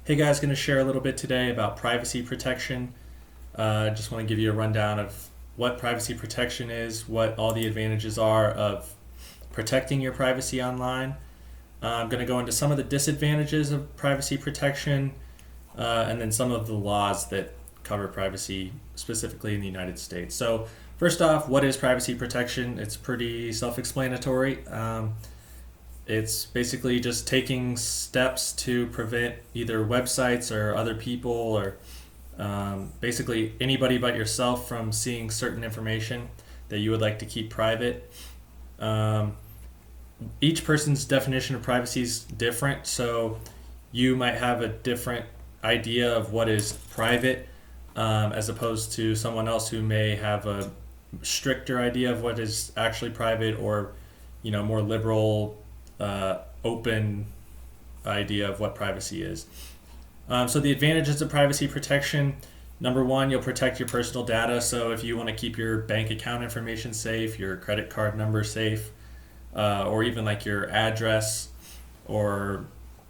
Hey guys, going to share a little bit today about privacy protection. Just want to give you a rundown of what privacy protection is, what all the advantages are of protecting your privacy online. I'm going to go into some of the disadvantages of privacy protection, and then some of the laws that cover privacy specifically in the United States. So first off, what is privacy protection? It's pretty self-explanatory. It's basically just taking steps to prevent either websites or other people or basically anybody but yourself from seeing certain information that you would like to keep private. Each person's definition of privacy is different, so you might have a different idea of what is private as opposed to someone else who may have a stricter idea of what is actually private, or more liberal, open idea of what privacy is. So the advantages of privacy protection: number one, you'll protect your personal data. So if you want to keep your bank account information safe, your credit card number safe, or even like your address or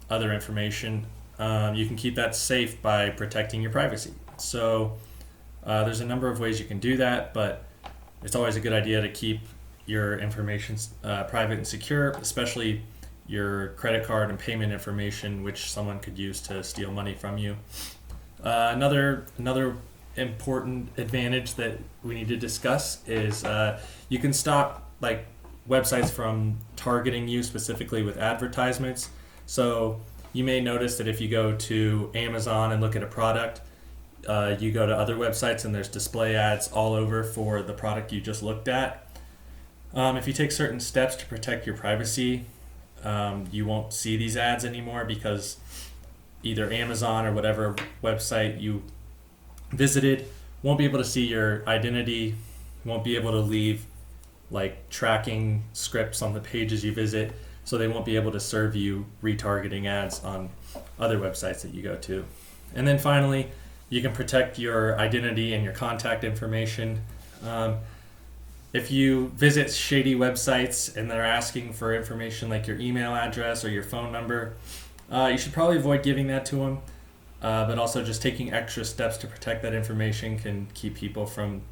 other information, you can keep that safe by protecting your privacy. So there's a number of ways you can do that, but it's always a good idea to keep your information private and secure, especially your credit card and payment information, which someone could use to steal money from you. Another important advantage that we need to discuss is you can stop websites from targeting you specifically with advertisements. So you may notice that if you go to Amazon and look at a product, you go to other websites and there's display ads all over for the product you just looked at. If you take certain steps to protect your privacy, you won't see these ads anymore, because either Amazon or whatever website you visited won't be able to see your identity, won't be able to leave tracking scripts on the pages you visit, so they won't be able to serve you retargeting ads on other websites that you go to. And then finally, you can protect your identity and your contact information. If you visit shady websites and they're asking for information like your email address or your phone number, you should probably avoid giving that to them. But also just taking extra steps to protect that information can keep people from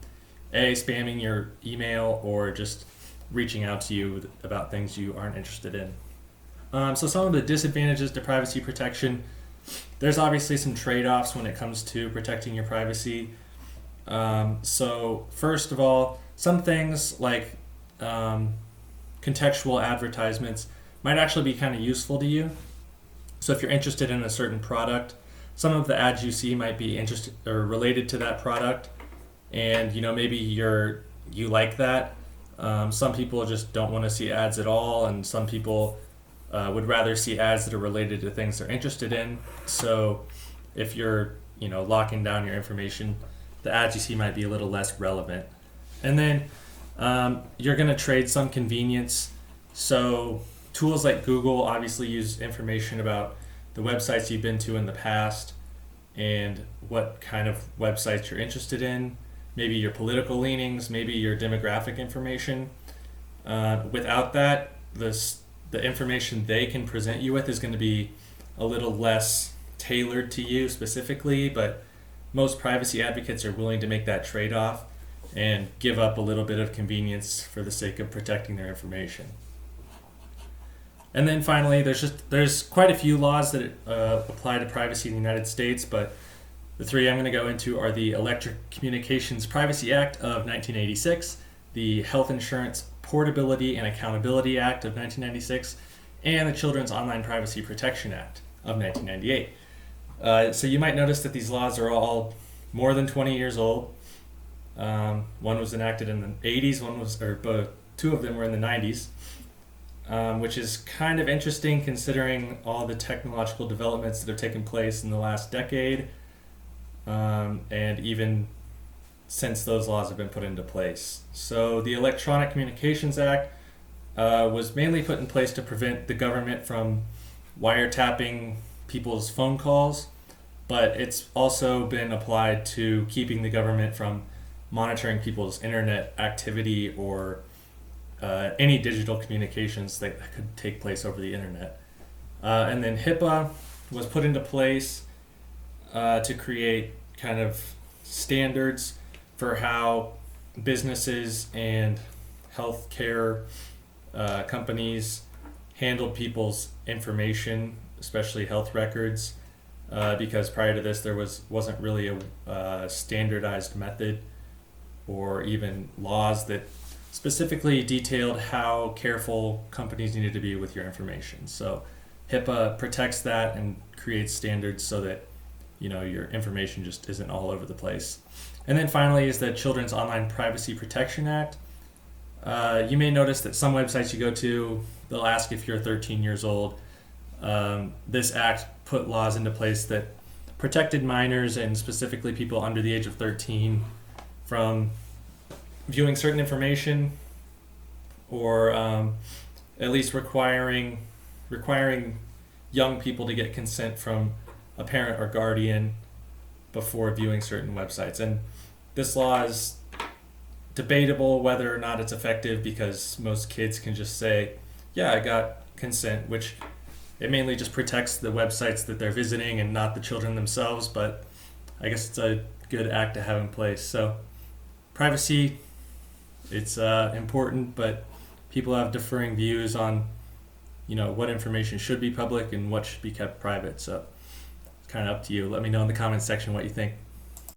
spamming your email or just reaching out to you about things you aren't interested in. So some of the disadvantages to privacy protection: there's obviously some trade-offs when it comes to protecting your privacy. So first of all, some things like contextual advertisements might actually be kind of useful to you. So if you're interested in a certain product, some of the ads you see might be interested or related to that product, and maybe you like that. Some people just don't want to see ads at all, and some people would rather see ads that are related to things they're interested in. So if you're locking down your information, the ads you see might be a little less relevant. And then you're going to trade some convenience. So tools like Google obviously use information about the websites you've been to in the past and what kind of websites you're interested in, maybe your political leanings, maybe your demographic information. Without that, the information they can present you with is going to be a little less tailored to you specifically, but most privacy advocates are willing to make that trade-off and give up a little bit of convenience for the sake of protecting their information. And then finally, there's quite a few laws that apply to privacy in the United States, but the three I'm going to go into are the Electric Communications Privacy Act of 1986, the Health Insurance Portability and Accountability Act of 1996, and the Children's Online Privacy Protection Act of 1998. So you might notice that these laws are all more than 20 years old. One was enacted in the 80s, two of them were in the 90s, which is kind of interesting considering all the technological developments that have taken place in the last decade, and even since those laws have been put into place. So the Electronic Communications Act was mainly put in place to prevent the government from wiretapping people's phone calls, but it's also been applied to keeping the government from monitoring people's internet activity or any digital communications that could take place over the internet. And then HIPAA was put into place to create kind of standards for how businesses and healthcare companies handle people's information, especially health records, because prior to this there wasn't really a standardized method or even laws that specifically detailed how careful companies needed to be with your information. So HIPAA protects that and creates standards so that your information just isn't all over the place. And then finally is the Children's Online Privacy Protection Act. You may notice that some websites you go to, they'll ask if you're 13 years old. This act put laws into place that protected minors and specifically people under the age of 13 from viewing certain information, or at least requiring young people to get consent from a parent or guardian before viewing certain websites. And this law is debatable whether or not it's effective, because most kids can just say, yeah, I got consent, which it mainly just protects the websites that they're visiting and not the children themselves, but I guess it's a good act to have in place. So privacy, it's important, but people have differing views on what information should be public and what should be kept private. So it's kind of up to you. Let me know in the comments section what you think.